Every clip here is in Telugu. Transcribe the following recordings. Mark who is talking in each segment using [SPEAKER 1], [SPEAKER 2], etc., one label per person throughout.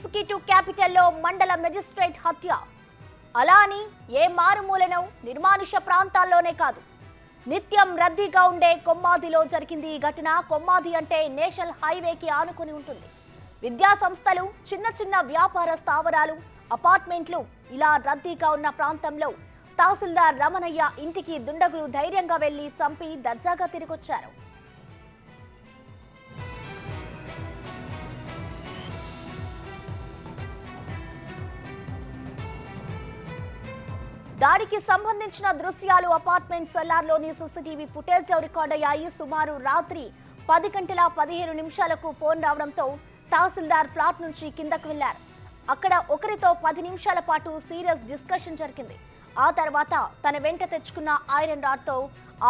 [SPEAKER 1] ఎగ్జిక్యూటివ్ క్యాపిటల్లో మండల మెజిస్ట్రేట్ హత్య. అలా అని ఏ మారుమూలనో నిర్మానుష ప్రాంతాల్లోనే కాదు, నిత్యం రద్దీగా ఉండే కొమ్మాదిలో జరిగింది ఈ ఘటన. కొమ్మాది అంటే నేషనల్ హైవేకి ఆనుకుని ఉంటుంది. విద్యా సంస్థలు, చిన్న చిన్న వ్యాపార స్థావరాలు, అపార్ట్మెంట్లు ఇలా రద్దీగా ఉన్న ప్రాంతంలో తహసీల్దార్ రమణయ్య ఇంటికి దుండగులు ధైర్యంగా వెళ్లి చంపి దర్జాగా తిరిగొచ్చారు. దాడికి సంబంధించిన దృశ్యాలు అపార్ట్మెంట్ సెల్లార్లోని సీసీటీవీ ఫుటేజ్లో రికార్డ్ అయ్యాయి. సుమారు రాత్రి 10:15 ఫోన్ రావడంతో తహసీల్దార్ ఫ్లాట్ నుంచి కిందకు వెళ్లారు. అక్కడ ఒకరితో 10 నిమిషాల పాటు సీరియస్ డిస్కషన్ జరిగింది. ఆ తర్వాత తన వెంట తెచ్చుకున్న ఐరన్ రాడ్తో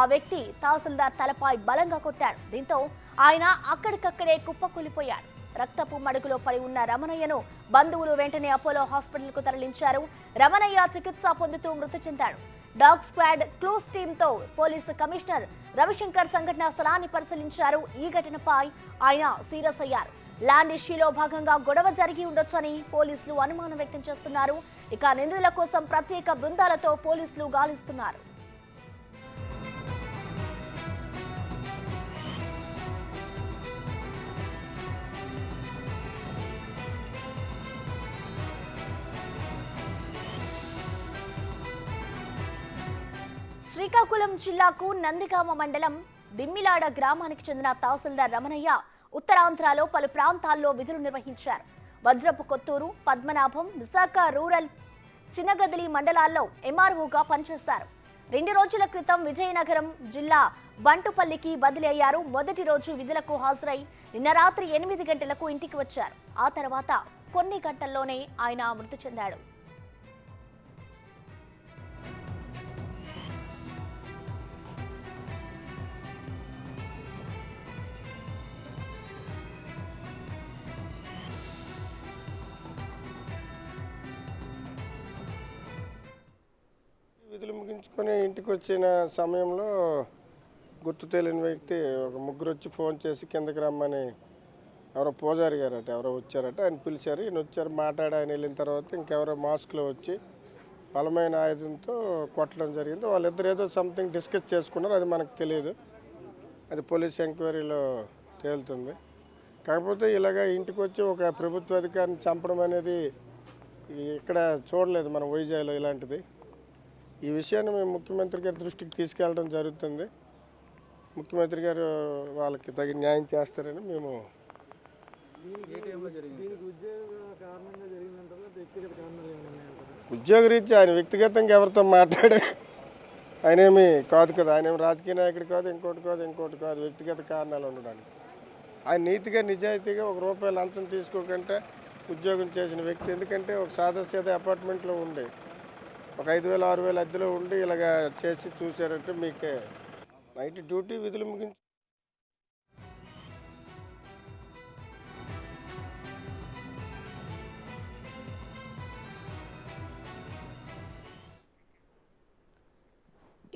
[SPEAKER 1] ఆ వ్యక్తి తహసీల్దార్ తలపై బలంగా కొట్టాడు. దీంతో ఆయన అక్కడికక్కడే కుప్పకూలిపోయాడు. రక్తపు మడుగులో పడి ఉన్న రమణయ్యను బంధువులు వెంటనే అపోలో హాస్పిటల్కు తరలించారు. రమణయ్య చికిత్స పొందుతూ మృతి చెందాడు. డాగ్ స్క్వాడ్, క్లూస్ టీంతో పోలీసు కమిషనర్ రవిశంకర్ సంఘటనా స్థలాన్ని పరిశీలించారు. ఈ ఘటనపై ఆయన సీరియస్ అయ్యారు. ల్యాండ్ ఇష్యూలో భాగంగా గొడవ జరిగి ఉండొచ్చని పోలీసులు అనుమానం వ్యక్తం చేస్తున్నారు. ఇక నిందితుల కోసం ప్రత్యేక బృందాలతో పోలీసులు గాలిస్తున్నారు. శ్రీకాకుళం జిల్లాకు నందిగామ మండలం దిమ్మిలాడ గ్రామానికి చెందిన తహసీల్దార్ రమణయ్య ఉత్తరాంధ్రలో పలు ప్రాంతాల్లో విధులు నిర్వహించారు. వజ్రపు కొత్తూరు, పద్మనాభం, విశాఖ రూరల్, చిన్నగదిలి మండలాల్లో ఎంఆర్ఓగా పనిచేశారు. 2 రోజుల క్రితం విజయనగరం జిల్లా బంటుపల్లికి బదిలీ అయ్యారు. మొదటి రోజు విధులకు హాజరై నిన్న రాత్రి 8 గంటలకు ఇంటికి వచ్చారు. ఆ తర్వాత కొన్ని గంటల్లోనే ఆయన మృతి చెందాడు.
[SPEAKER 2] విధులు ముగించుకొని ఇంటికి వచ్చిన సమయంలో గుర్తు తెలియని వ్యక్తి ఒక ముగ్గురు వచ్చి ఫోన్ చేసి కిందకి రమ్మని, ఎవరో పూజారి గారట ఎవరో వచ్చారట, ఆయన పిలిచారు. ఈయన వచ్చారు, మాట్లాడి ఆయన వెళ్ళిన తర్వాత ఇంకెవరో మాస్క్లో వచ్చి బలమైన ఆయుధంతో కొట్టడం జరిగింది. వాళ్ళిద్దరు ఏదో సంథింగ్ డిస్కస్ చేసుకున్నారు, అది మనకు తెలియదు. అది పోలీస్ ఎంక్వైరీలో తేలుతుంది. కాకపోతే ఇలాగ ఇంటికి వచ్చి ఒక ప్రభుత్వ అధికారిని చంపడం అనేది ఇక్కడ చూడలేదు మనం వైజాగ్లో ఇలాంటిది. ఈ విషయాన్ని మేము ముఖ్యమంత్రి గారి దృష్టికి తీసుకెళ్ళడం జరుగుతుంది. ముఖ్యమంత్రి గారు వాళ్ళకి తగిన న్యాయం చేస్తారని మేము. ఉద్యోగరీత్యా ఆయన వ్యక్తిగతంగా ఎవరితో మాట్లాడే ఆయన ఏమి కాదు కదా, ఆయన ఏమి రాజకీయ నాయకుడు కాదు, ఇంకోటి కాదు. వ్యక్తిగత కారణాలు ఉండడానికి ఆయన నీతిగా నిజాయితీగా ₹1 లంచం తీసుకోకంటే ఉద్యోగం చేసిన వ్యక్తి. ఎందుకంటే ఒక సాదాసీదా అపార్ట్మెంట్లో ఉండే ఒక 5,000, 6,000 అద్దెలో ఉండి ఇలాగ చేసి చూశారంటే మీకే నైట్ డ్యూటీ విధులు ముగించి.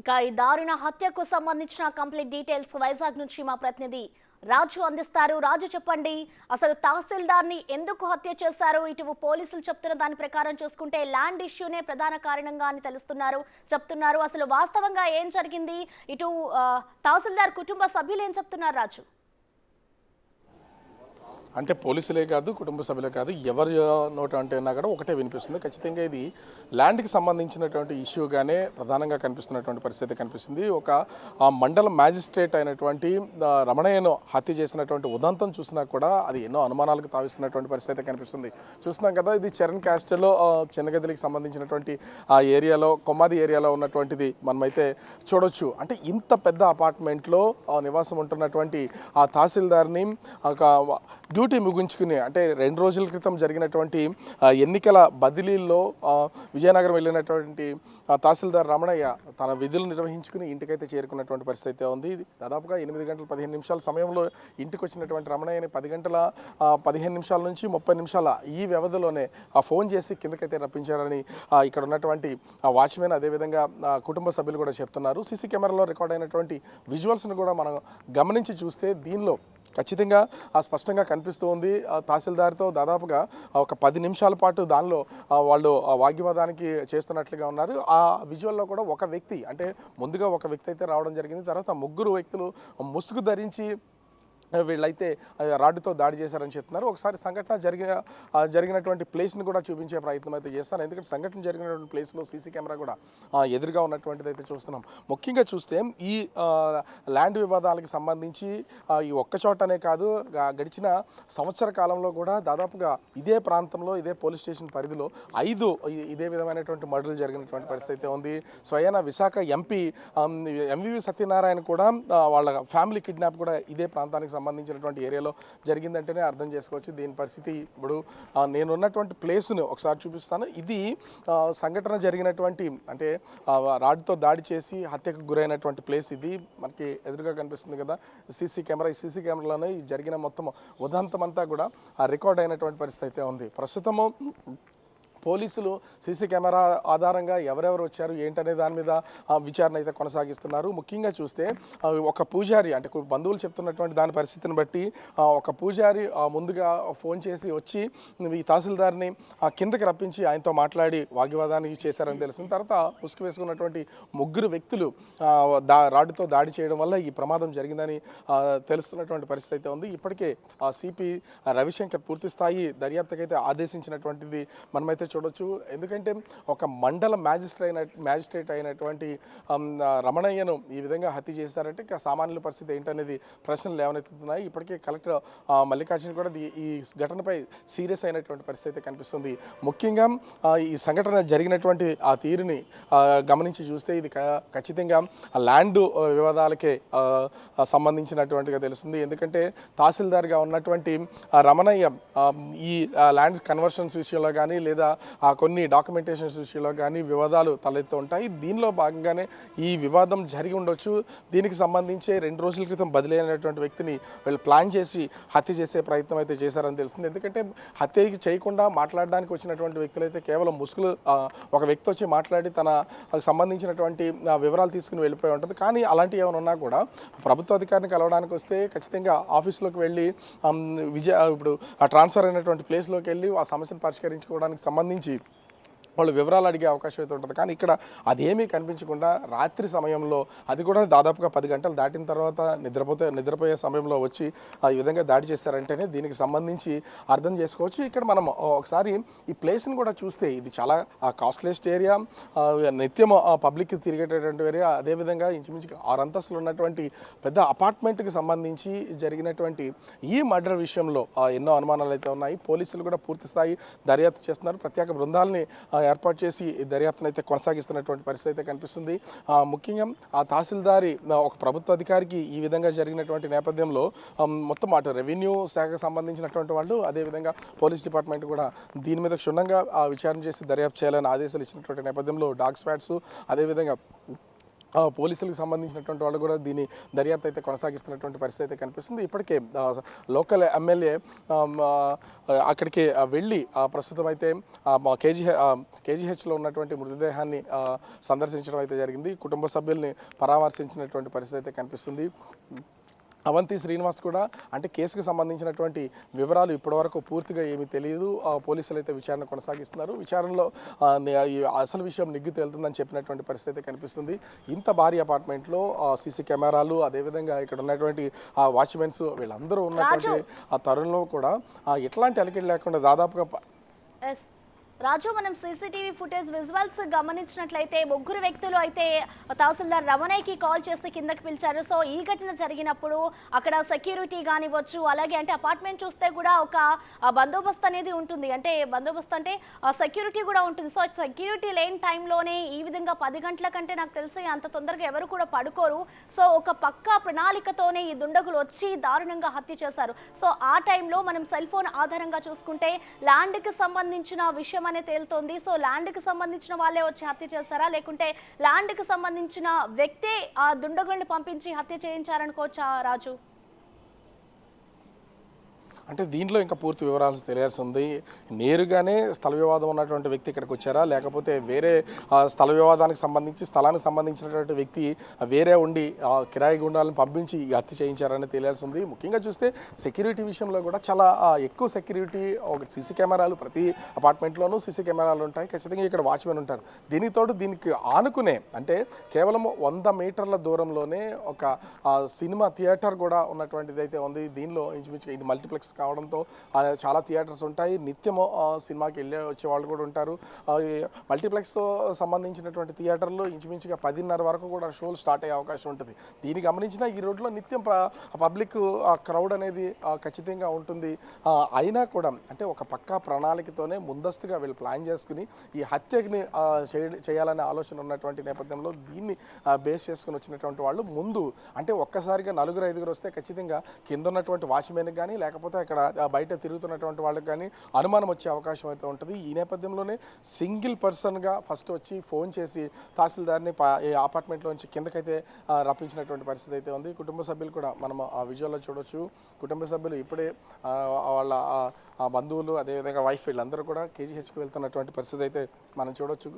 [SPEAKER 1] ఇక ఈ దారుణ హత్యకు సంబంధించిన కంప్లీట్ డీటెయిల్స్ వైజాగ్ నుంచి మా ప్రతినిధి రాజు అందిస్తారు. రాజు, చెప్పండి, అసలు తహసీల్దార్ని ఎందుకు హత్య చేశారు? ఇటు పోలీసులు చెప్తున్న దాని ప్రకారం చూసుకుంటే ల్యాండ్ ఇష్యూనే ప్రధాన కారణంగా అని చెప్తున్నారు. అసలు వాస్తవంగా ఏం జరిగింది? ఇటు తహసీల్దార్ కుటుంబ సభ్యులు ఏం చెప్తున్నారు రాజు?
[SPEAKER 3] అంటే పోలీసులే కాదు, కుటుంబ సభ్యులే కాదు, ఎవరి నోట అంటే అన్నా కూడా ఒకటే వినిపిస్తుంది. ఖచ్చితంగా ఇది ల్యాండ్కి సంబంధించినటువంటి ఇష్యూగానే ప్రధానంగా కనిపిస్తున్నటువంటి పరిస్థితి కనిపిస్తుంది. ఒక మండల మ్యాజిస్ట్రేట్ అయినటువంటి రమణయ్యను హత్య చేసినటువంటి ఉదంతం చూసినా కూడా అది ఎన్నో అనుమానాలకు తావిస్తున్నటువంటి పరిస్థితి కనిపిస్తుంది. చూస్తున్నాం కదా, ఇది చరణ్ క్యాస్టల్లో చిన్నగదిలికి సంబంధించినటువంటి ఆ ఏరియాలో, కొమ్మాది ఏరియాలో ఉన్నటువంటిది మనమైతే చూడొచ్చు. అంటే ఇంత పెద్ద అపార్ట్మెంట్లో నివాసం ఉంటున్నటువంటి ఆ తహసీల్దార్ని ఒక డ్యూటీ ముగించుకుని, అంటే 2 రోజుల క్రితం జరిగినటువంటి ఎన్నికల బదిలీల్లో విజయనగరం వెళ్ళినటువంటి తహసీల్దార్ రమణయ్య తన విధులు నిర్వహించుకుని ఇంటికైతే చేరుకున్నటువంటి పరిస్థితి ఉంది. దాదాపుగా 8:15 సమయంలో ఇంటికి వచ్చినటువంటి రమణయ్యని 10:15 నుంచి 30 ఈ వ్యవధిలోనే ఫోన్ చేసి కిందకైతే రప్పించారని ఇక్కడ ఉన్నటువంటి వాచ్మెన్, అదేవిధంగా కుటుంబ సభ్యులు కూడా చెప్తున్నారు. సీసీ కెమెరాలో రికార్డ్ అయినటువంటి విజువల్స్ను కూడా మనం గమనించి చూస్తే దీనిలో ఖచ్చితంగా స్పష్టంగా కనిపిస్తుంది. కనిపిస్తూ ఉంది. తహసీల్దార్తో దాదాపుగా ఒక 10 నిమిషాల పాటు దానిలో వాళ్ళు వాగ్వివాదానికి చేస్తున్నట్లుగా ఉన్నారు. ఆ విజువల్లో కూడా ఒక వ్యక్తి, అంటే ముందుగా ఒక వ్యక్తి అయితే రావడం జరిగింది. తర్వాత ముగ్గురు వ్యక్తులు ముసుగు ధరించి వీళ్ళైతే రాడ్డుతో దాడి చేశారని చెప్తున్నారు. ఒకసారి సంఘటన జరిగినటువంటి ప్లేస్ని కూడా చూపించే ప్రయత్నం అయితే చేస్తాను. ఎందుకంటే సంఘటన జరిగినటువంటి ప్లేస్లో సీసీ కెమెరా కూడా ఎదురుగా ఉన్నటువంటిది అయితే చూస్తున్నాం. ముఖ్యంగా చూస్తే ఈ ల్యాండ్ వివాదాలకు సంబంధించి ఈ ఒక్క చోటనే కాదు, గడిచిన సంవత్సర కాలంలో కూడా దాదాపుగా ఇదే ప్రాంతంలో ఇదే పోలీస్ స్టేషన్ పరిధిలో 5 ఇదే విధమైనటువంటి మర్డర్లు జరిగినటువంటి పరిస్థితి అయితే ఉంది. స్వయాన విశాఖ ఎంపీ ఎంవివి సత్యనారాయణ కూడా వాళ్ళ ఫ్యామిలీ కిడ్నాప్ కూడా ఇదే ప్రాంతానికి సంబంధించినటువంటి ఏరియాలో జరిగిందంటేనే అర్థం చేసుకోవచ్చు దీని పరిస్థితి. ఇప్పుడు నేను ఉన్నటువంటి ప్లేస్ను ఒకసారి చూపిస్తాను. ఇది సంఘటన జరిగినటువంటి, అంటే రాడ్తో దాడి చేసి హత్యకు గురైనటువంటి ప్లేస్ ఇది. మనకి ఎదురుగా కనిపిస్తుంది కదా సీసీ కెమెరా. ఈ సీసీ కెమెరాలోనే జరిగిన మొత్తం ఉదంతమంతా కూడా రికార్డ్ అయినటువంటి పరిస్థితి అయితే ఉంది. ప్రస్తుతము పోలీసులు సీసీ కెమెరా ఆధారంగా ఎవరెవరు వచ్చారు ఏంటనే దాని మీద విచారణ అయితే కొనసాగిస్తున్నారు. ముఖ్యంగా చూస్తే ఒక పూజారి, అంటే బంధువులు చెప్తున్నటువంటి దాని పరిస్థితిని బట్టి ఒక పూజారి ముందుగా ఫోన్ చేసి వచ్చి ఈ తహసీల్దార్ని కిందకి రప్పించి ఆయనతో మాట్లాడి వాగ్వివాదానికి చేశారని తెలిసిన తర్వాత ముసుగు వేసుకున్నటువంటి ముగ్గురు వ్యక్తులు రాడ్డుతో దాడి చేయడం వల్ల ఈ ప్రమాదం జరిగిందని తెలుస్తున్నటువంటి పరిస్థితి అయితే ఉంది. ఇప్పటికే సిపి రవిశంకర్ పూర్తి స్థాయి దర్యాప్తుకైతే ఆదేశించినటువంటిది మనమైతే చూడొచ్చు. ఎందుకంటే ఒక మండల మ్యాజిస్ట్రేట్ అయినటువంటి రమణయ్యను ఈ విధంగా హత్య చేశారంటే ఇక సామాన్యుల పరిస్థితి ఏంటనేది ప్రశ్నలు లేవనెత్తుతున్నాయి. ఇప్పటికే కలెక్టర్ మల్లికార్జున కూడా ఈ ఘటనపై సీరియస్ అయినటువంటి పరిస్థితి కనిపిస్తుంది. ముఖ్యంగా ఈ సంఘటన జరిగినటువంటి ఆ తీరుని గమనించి చూస్తే ఇది ఖచ్చితంగా ల్యాండ్ వివాదాలకే సంబంధించినటువంటిగా తెలుస్తుంది. ఎందుకంటే తహసీల్దార్గా ఉన్నటువంటి రమణయ్య ఈ ల్యాండ్ కన్వర్షన్స్ విషయంలో కానీ లేదా కొన్ని డాక్యుమెంటేషన్స్ విషయంలో కానీ వివాదాలు తలెత్తు ఉంటాయి. దీనిలో భాగంగానే ఈ వివాదం జరిగి ఉండొచ్చు. దీనికి సంబంధించి 2 రోజుల క్రితం బదిలీ అయినటువంటి వ్యక్తిని వీళ్ళు ప్లాన్ చేసి హత్య చేసే ప్రయత్నం అయితే చేశారని తెలుస్తుంది. ఎందుకంటే హత్య చేయకుండా మాట్లాడడానికి వచ్చినటువంటి వ్యక్తులు అయితే కేవలం ముసుగులు ఒక వ్యక్తి వచ్చి మాట్లాడి తనకు సంబంధించినటువంటి వివరాలు తీసుకుని వెళ్ళిపోయి ఉంటుంది. కానీ అలాంటివి ఏమైనా ఉన్నా కూడా ప్రభుత్వ అధికారిని కలవడానికి వస్తే ఖచ్చితంగా ఆఫీస్లోకి వెళ్ళి ఇప్పుడు ట్రాన్స్ఫర్ అయినటువంటి ప్లేస్లోకి వెళ్ళి ఆ సమస్యను పరిష్కరించుకోవడానికి సంబంధించి వాళ్ళు వివరాలు అడిగే అవకాశం అయితే ఉంటుంది. కానీ ఇక్కడ అదేమీ కనిపించకుండా రాత్రి సమయంలో, అది కూడా దాదాపుగా 10 గంటలు దాటిన తర్వాత నిద్రపోయే సమయంలో వచ్చి ఈ విధంగా దాడి చేశారంటేనే దీనికి సంబంధించి అర్థం చేసుకోవచ్చు. ఇక్కడ మనం ఒకసారి ఈ ప్లేస్ని కూడా చూస్తే ఇది చాలా కాస్ట్లెస్ట్ ఏరియా, నిత్యం పబ్లిక్ తిరిగేటటువంటి ఏరియా. అదేవిధంగా ఇంచుమించు 6 అంతస్తులు ఉన్నటువంటి పెద్ద అపార్ట్మెంట్కి సంబంధించి జరిగినటువంటి ఈ మర్డర్ విషయంలో ఎన్నో అనుమానాలు అయితే ఉన్నాయి. పోలీసులు కూడా పూర్తి స్థాయి దర్యాప్తు చేస్తున్నారు. ప్రత్యేక బృందాలని ఏర్పాటు చేసి దర్యాప్తును అయితే కొనసాగిస్తున్నటువంటి పరిస్థితి అయితే కనిపిస్తుంది. ముఖ్యంగా ఆ తహసీల్దారి ఒక ప్రభుత్వ అధికారికి ఈ విధంగా జరిగినటువంటి నేపథ్యంలో మొత్తం అటు రెవెన్యూ శాఖకు సంబంధించినటువంటి వాళ్ళు, అదేవిధంగా పోలీస్ డిపార్ట్మెంట్ కూడా దీని మీద క్షుణ్ణంగా విచారణ చేసి దర్యాప్తు చేయాలని ఆదేశాలు ఇచ్చినటువంటి నేపథ్యంలో డాగ్ స్క్వాడ్స్ అదేవిధంగా పోలీసులకు సంబంధించినటువంటి వాళ్ళు కూడా దీని దర్యాప్తు అయితే కొనసాగిస్తున్నటువంటి పరిస్థితి అయితే కనిపిస్తుంది. ఇప్పటికే లోకల్ ఎమ్మెల్యే అక్కడికి వెళ్ళి ప్రస్తుతం అయితే కేజీహెచ్లో ఉన్నటువంటి మృతదేహాన్ని సందర్శించడం అయితే జరిగింది. కుటుంబ సభ్యుల్ని పరామర్శించినటువంటి పరిస్థితి అయితే కనిపిస్తుంది. అవంతి శ్రీనివాస్ కూడా, అంటే కేసుకు సంబంధించినటువంటి వివరాలు ఇప్పటివరకు పూర్తిగా ఏమీ తెలియదు. పోలీసులు అయితే విచారణ కొనసాగిస్తున్నారు. విచారణలో అసలు విషయం నిగ్గు తేలుతుందని చెప్పినటువంటి పరిస్థితి కనిపిస్తుంది. ఇంత భారీ అపార్ట్మెంట్లో సీసీ కెమెరాలు, అదేవిధంగా ఇక్కడ ఉన్నటువంటి వాచ్మెన్స్ వీళ్ళందరూ ఉన్నటువంటి ఆ తరుణంలో కూడా ఎట్లాంటి అలికిడి లేకుండా దాదాపుగా
[SPEAKER 1] రాజు, మనం సీసీటీవీ ఫుటేజ్ విజువల్స్ గమనించినట్లయితే ముగ్గురు వ్యక్తులు అయితే తహసీల్దార్ రమణయ్యకి కాల్ చేసి కిందకి పిలిచారు. సో ఈ ఘటన జరిగినప్పుడు అక్కడ సెక్యూరిటీ కానివ్వచ్చు, అలాగే అంటే అపార్ట్మెంట్ చూస్తే కూడా ఒక బందోబస్తు అనేది ఉంటుంది. అంటే బందోబస్తు అంటే సెక్యూరిటీ కూడా ఉంటుంది. సో సెక్యూరిటీ లేని టైంలోనే ఈ విధంగా 10 గంటల కంటే నాకు తెలిసి అంత తొందరగా ఎవరు కూడా పడుకోరు. సో ఒక పక్కా ప్రణాళికతోనే ఈ దుండగులు వచ్చి దారుణంగా హత్య చేశారు. సో ఆ టైంలో మనం సెల్ ఫోన్ ఆధారంగా చూసుకుంటే ల్యాండ్కి సంబంధించిన విషయం అనే తేలుతోంది. సో ల్యాండ్కి సంబంధించిన వాళ్ళే వచ్చి హత్య చేశారా, లేకుంటే ల్యాండ్కి సంబంధించిన వ్యక్తే ఆ దుండగుల్ని పంపించి హత్య చేయించారనుకోవచ్చా రాజు?
[SPEAKER 3] అంటే దీంట్లో ఇంకా పూర్తి వివరాలు తెలియాల్సి ఉంది. నేరుగానే స్థల వివాదం ఉన్నటువంటి వ్యక్తి ఇక్కడికి వచ్చారా, లేకపోతే వేరే స్థల వివాదానికి సంబంధించి స్థలానికి సంబంధించినటువంటి వ్యక్తి వేరే ఉండి కిరాయి గుండాలను పంపించి ఈ హత్య చేయించారని తెలియాల్సి ఉంది. ముఖ్యంగా చూస్తే సెక్యూరిటీ విషయంలో కూడా చాలా ఎక్కువ సెక్యూరిటీ, ఒక సీసీ కెమెరాలు ప్రతి అపార్ట్మెంట్లోనూ సీసీ కెమెరాలు ఉంటాయి. ఖచ్చితంగా ఇక్కడ వాచ్మెన్ ఉంటారు. దీనికి ఆనుకునే అంటే కేవలం 100 మీటర్ల దూరంలోనే ఒక సినిమా థియేటర్ కూడా ఉన్నటువంటిది అయితే ఉంది. దీనిలో ఇంచుమించుగా ఇది మల్టీప్లెక్స్ కావడంతో చాలా థియేటర్స్ ఉంటాయి. నిత్యము సినిమాకి వచ్చే వాళ్ళు కూడా ఉంటారు. మల్టీప్లెక్స్ సంబంధించినటువంటి థియేటర్లో ఇంచుమించుగా 10:30 వరకు కూడా షోలు స్టార్ట్ అయ్యే అవకాశం ఉంటుంది. దీన్ని గమనించిన ఈ రోడ్లో నిత్యం పబ్లిక్ క్రౌడ్ అనేది ఖచ్చితంగా ఉంటుంది. అయినా కూడా అంటే ఒక పక్కా ప్రణాళికతోనే ముందస్తుగా వీళ్ళు ప్లాన్ చేసుకుని ఈ హత్యని చేయాలనే ఆలోచన ఉన్నటువంటి నేపథ్యంలో దీన్ని బేస్ చేసుకుని వచ్చినటువంటి వాళ్ళు ముందు అంటే ఒక్కసారిగా 4-5 వస్తే ఖచ్చితంగా కింద ఉన్నటువంటి వాచ్మెన్కి కానీ లేకపోతే అక్కడ బయట తిరుగుతున్నటువంటి వాళ్ళకి కానీ అనుమానం వచ్చే అవకాశం అయితే ఉంటుంది. ఈ నేపథ్యంలోనే సింగిల్ పర్సన్గా ఫస్ట్ వచ్చి ఫోన్ చేసి తహసీల్దార్ని అపార్ట్మెంట్లోంచి కిందకైతే రప్పించినటువంటి పరిస్థితి అయితే ఉంది. కుటుంబ సభ్యులు కూడా మనం ఆ విజువల్లో చూడొచ్చు. కుటుంబ సభ్యులు ఇప్పుడే వాళ్ళ బంధువులు అదేవిధంగా వైఫ్ వీళ్ళందరూ కూడా కేజీహెచ్కి వెళ్తున్నటువంటి పరిస్థితి అయితే మనం చూడొచ్చు.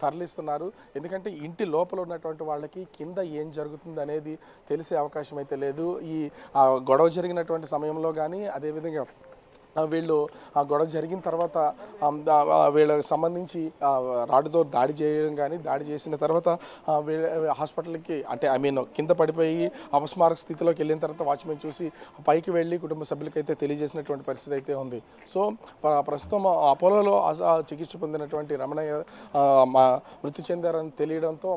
[SPEAKER 3] తరలిస్తున్నారు. ఎందుకంటే ఇంటి లోపల ఉన్నటువంటి వాళ్ళకి కింద ఏం జరుగుతుంది అనేది తెలిసే అవకాశం అయితే లేదు. ఈ గొడవ జరిగినటువంటి సమయంలో కానీ అదేవిధంగా వీళ్ళు ఆ గొడవ జరిగిన తర్వాత వీళ్ళకి సంబంధించి రాడ్డుతో దాడి చేయడం కానీ దాడి చేసిన తర్వాత హాస్పిటల్కి అంటే కింద పడిపోయి అపస్మారక స్థితిలోకి వెళ్ళిన తర్వాత వాచ్మెన్ చూసి పైకి వెళ్ళి కుటుంబ సభ్యులకైతే తెలియజేసినటువంటి పరిస్థితి అయితే ఉంది. సో ప్రస్తుతం అపోలోలో చికిత్స పొందినటువంటి రమణయ్య మృతి చెందారని తెలియడంతో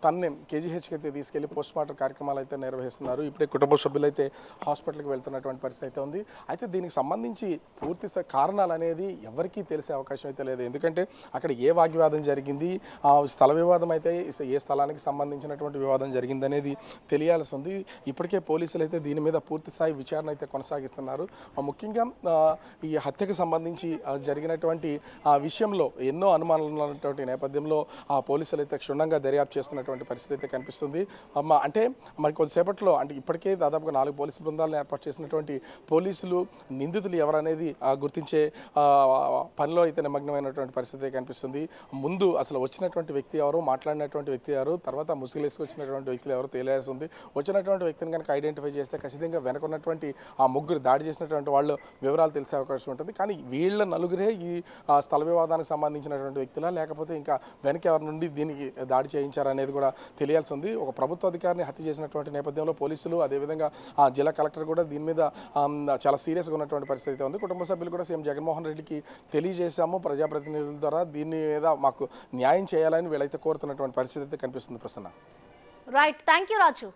[SPEAKER 3] తన్ని కేజీహెచ్కి అయితే తీసుకెళ్లి పోస్ట్ మార్టం కార్యక్రమాలు అయితే నిర్వహిస్తున్నారు. ఇప్పుడే కుటుంబ సభ్యులైతే హాస్పిటల్కి వెళ్తున్నటువంటి పరిస్థితి అయితే ఉంది. అయితే దీనికి సంబంధించి పూర్తి కారణాలు అనేది ఎవరికీ తెలిసే అవకాశం అయితే లేదు. ఎందుకంటే అక్కడ ఏ వాగ్వివాదం జరిగింది, స్థల వివాదం అయితే ఏ స్థలానికి సంబంధించినటువంటి వివాదం జరిగింది అనేది తెలియాల్సి ఉంది. ఇప్పటికే పోలీసులు అయితే దీని మీద పూర్తి స్థాయి విచారణ అయితే కొనసాగిస్తున్నారు. ముఖ్యంగా ఈ హత్యకు సంబంధించి జరిగినటువంటి విషయంలో ఎన్నో అనుమానాలు ఉన్నటువంటి నేపథ్యంలో పోలీసులు అయితే క్షుణ్ణంగా దర్యాప్తు చేస్తున్నటువంటి పరిస్థితి అయితే కనిపిస్తుంది. అంటే మరి కొద్దిసేపట్లో అంటే ఇప్పటికే దాదాపుగా 4 పోలీసు బృందాలను ఏర్పాటు చేసినటువంటి పోలీసులు నిందితులు ఎవరనేది గుర్తించే పనిలో అయితే నిమగ్నమైనటువంటి పరిస్థితి కనిపిస్తుంది. ముందు అసలు వచ్చినటువంటి వ్యక్తి ఎవరు, మాట్లాడినటువంటి వ్యక్తి ఎవరు, తర్వాత ముసుగులేసుకు వచ్చినటువంటి వ్యక్తులు ఎవరు తెలియాల్సి ఉంది. వచ్చినటువంటి వ్యక్తిని కనుక ఐడెంటిఫై చేస్తే ఖచ్చితంగా వెనకున్నటువంటి ఆ ముగ్గురు దాడి చేసినటువంటి వాళ్ళు వివరాలు తెలిసే అవకాశం ఉంటుంది. కానీ వీళ్ళ నలుగురే ఈ స్థల వివాదానికి సంబంధించినటువంటి వ్యక్తులా లేకపోతే ఇంకా వెనక ఎవరి నుండి దీనికి దాడి చేయించారనేది కూడా తెలియాల్సి ఉంది. ఒక ప్రభుత్వ అధికారిని హత్య చేసినటువంటి నేపథ్యంలో పోలీసులు అదేవిధంగా జిల్లా కలెక్టర్ కూడా దీని మీద చాలా సీరియస్గా ఉన్నటువంటి పరిస్థితి అయితే ఉంది. కుటుంబ సభ్యులు కూడా సీఎం జగన్మోహన్ రెడ్డికి తెలియజేశాము, ప్రజాప్రతినిధుల ద్వారా దీని మీద మాకు న్యాయం చేయాలని వీళ్ళైతే కోరుతున్నటువంటి పరిస్థితి అయితే కనిపిస్తుంది. Prasanna.
[SPEAKER 1] Right, thank you Raju.